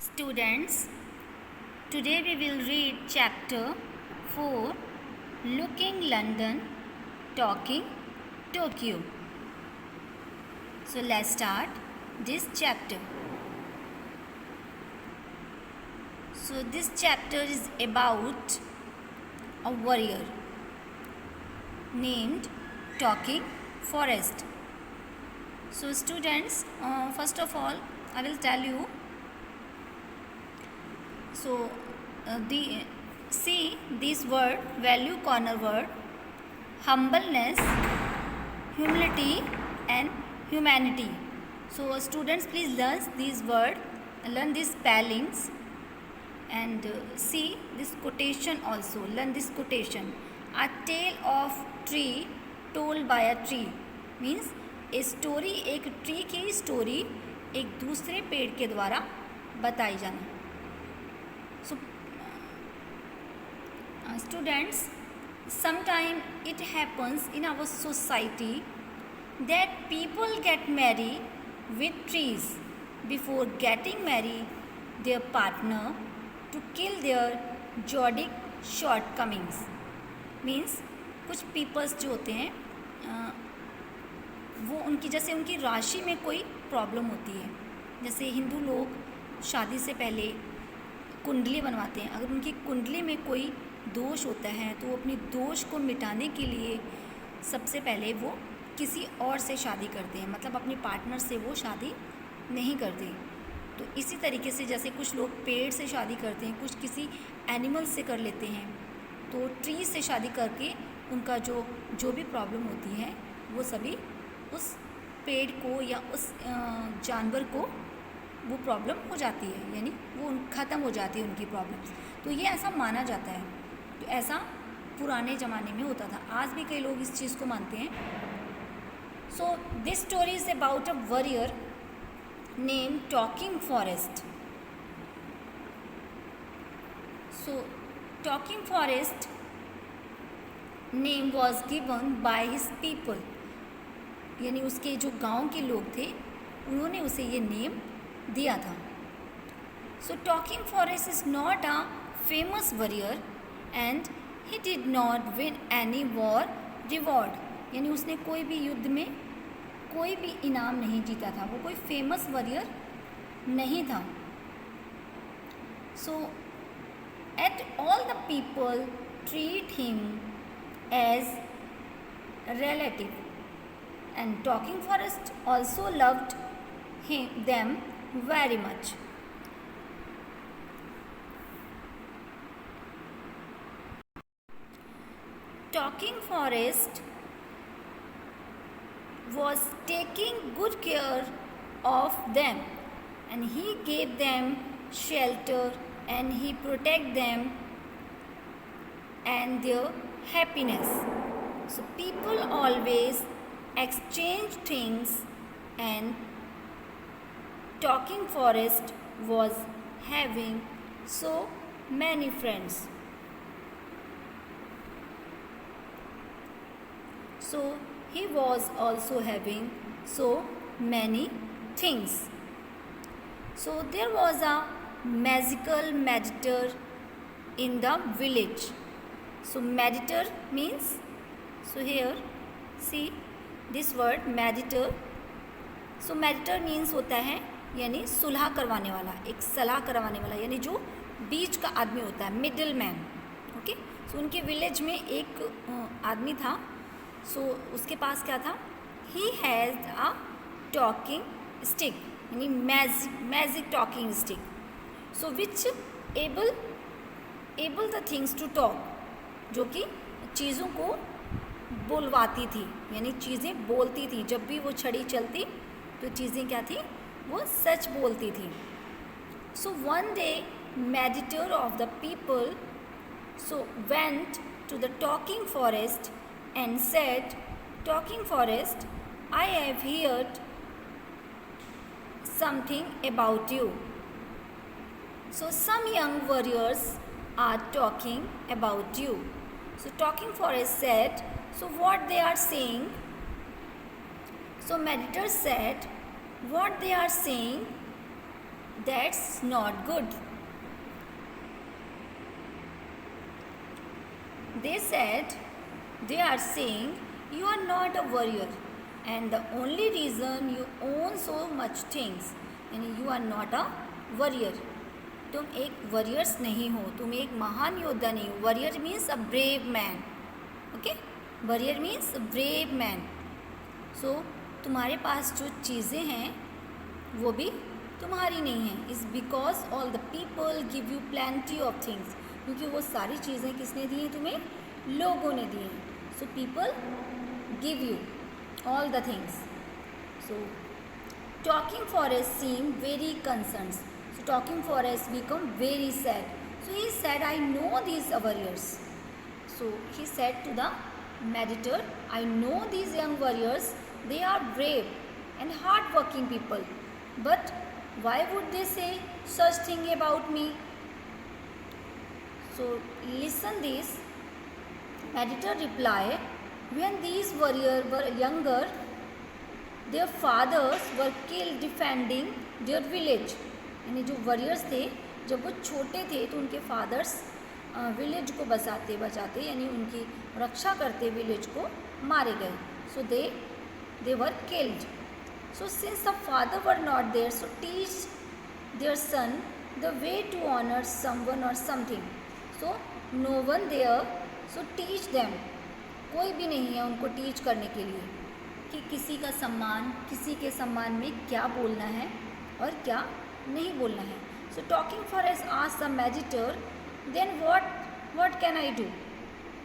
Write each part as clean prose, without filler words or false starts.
Students, today we will read chapter 4, Looking London, Talking Tokyo. So let's start this chapter. So this chapter is about a warrior named Talking Forest. So students, first of all I will tell you. So see this word, value corner word, humbleness, humility and humanity. So students, please learn these words, learn these spellings, and see this quotation also. Learn this quotation. A tale of tree told by a tree means a story, एक tree की story एक दूसरे पेड़ के द्वारा बताई जाना. So students, sometimes it happens in our society that people get married with trees before getting married their partner to kill their zodiac shortcomings. Means कुछ पीपल्स जो होते हैं वो उनकी जैसे उनकी राशि में कोई प्रॉब्लम होती है. जैसे हिंदू लोग शादी से पहले कुंडली बनवाते हैं. अगर उनकी कुंडली में कोई दोष होता है तो वो अपनी दोष को मिटाने के लिए सबसे पहले वो किसी और से शादी करते हैं, मतलब अपनी पार्टनर से वो शादी नहीं करते. तो इसी तरीके से जैसे कुछ लोग पेड़ से शादी करते हैं, कुछ किसी एनिमल से कर लेते हैं, तो ट्री से शादी करके उनका जो भी प्रॉब्लम होती है वो सभी उस पेड़ को या उस जानवर को वो प्रॉब्लम हो जाती है, यानी वो ख़त्म हो जाती है उनकी प्रॉब्लम्स. तो ये ऐसा माना जाता है. तो ऐसा पुराने ज़माने में होता था. आज भी कई लोग इस चीज़ को मानते हैं. So this story is about a warrior name talking forest. So talking forest name was given by his people, यानी उसके जो गांव के लोग थे उन्होंने उसे ये नेम दिया था. So talking forest is not a famous warrior and he did not win any war reward, यानी उसने कोई भी युद्ध में कोई भी इनाम नहीं जीता था. वो कोई फेमस वॉरियर नहीं था. So at all the people treat him as relative, and Talking Forest also loved them very much. Talking Forest was taking good care of them, and he gave them shelter and he protect them and their happiness. So people always exchange things, and Talking Forest was having so many friends. So he was also having so many things. So there was a magical meditator in the village. So meditator means, so here see this word meditator. So meditator means होता है यानी सुलह करवाने वाला, एक सलाह करवाने वाला, यानी जो बीच का आदमी होता है, मिडिल मैन. ओके. सो उनके विलेज में एक आदमी था. सो उसके पास क्या था? He has a talking stick, यानी magic talking stick. So which able the things to talk, जो कि चीज़ों को बोलवाती थी, यानी चीज़ें बोलती थी. जब भी वो छड़ी चलती तो चीज़ें क्या थी? वो सच बोलती थी. So one day meditator of the people so went to the Talking Forest and said, Talking Forest, I have heard something about you. So some young warriors are talking about you. So Talking Forest said, so what they are saying? So meditator said, what they are saying That's not good. They said, they are saying you are not a warrior and the only reason you own so much things यानी you are not a warrior. तुम एक warriors नहीं हो, तुम एक महान योद्धा नहीं हो. Warrior means a brave man. Okay? Warrior means a brave man. So तुम्हारे पास जो चीज़ें हैं वो भी तुम्हारी नहीं हैं. Is because all the people give you plenty of things. क्योंकि वो सारी चीज़ें किसने दी हैं तुम्हें? लोगों ने दी हैं. So people give you all the things. So talking forest seemed very concerned. So talking forest become very sad. So he said, I know these warriors. So he said to the meditator, I know these young warriors. They are brave and hard-working people. But why would they say such thing about me? So listen this. Meditator reply, when these warriors were younger, their fathers were killed defending their village. यानी जो warriors थे जब वो छोटे थे तो उनके fathers village को बचाते यानी उनकी रक्षा करते विलेज को मारे गए. So they were killed. So since the father were not there, so teach their son the way to honor someone or something. So no one there, so teach them. कोई भी नहीं है उनको टीच करने के लिए कि किसी का सम्मान, किसी के सम्मान में क्या बोलना है और क्या नहीं बोलना है. So talking forest asked the meditator, then what can I do?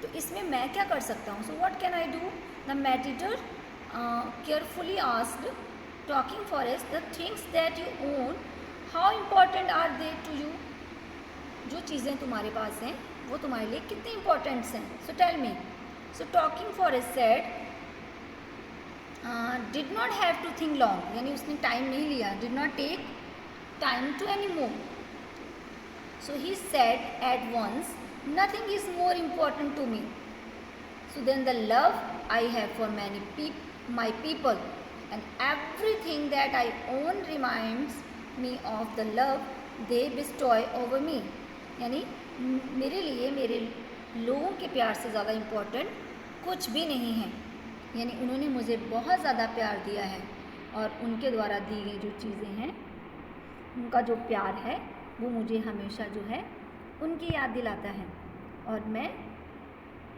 तो इसमें मैं क्या कर सकता हूँ? So what can I do? The meditator carefully asked talking forest, the things that you own, how important are they to you? जो चीज़ें तुम्हारे पास हैं वो तुम्हारे लिए कितनी इम्पोर्टेंट्स हैं? So tell me. So talking forest said, did not have to think long. यानी उसने टाइम नहीं लिया. Did not take time to anymore. So he said at once, nothing is more important to me. So then the love I have for my people and everything that I own reminds me of the love they bestow over me. यानी मेरे लिए मेरे लोगों के प्यार से ज़्यादा important कुछ भी नहीं है. यानी उन्होंने मुझे बहुत ज़्यादा प्यार दिया है और उनके द्वारा दी गई जो चीज़ें हैं उनका जो प्यार है वो मुझे हमेशा जो है उनकी याद दिलाता है और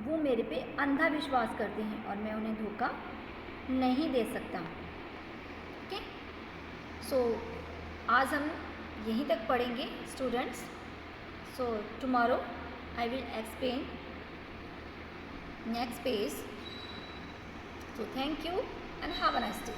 वो मेरे पे अंधा विश्वास करते हैं और मैं उन्हें धोखा नहीं दे सकता. ओके. सो आज हम यहीं तक पढ़ेंगे students. So tomorrow I will explain next page. So thank you and have a nice day.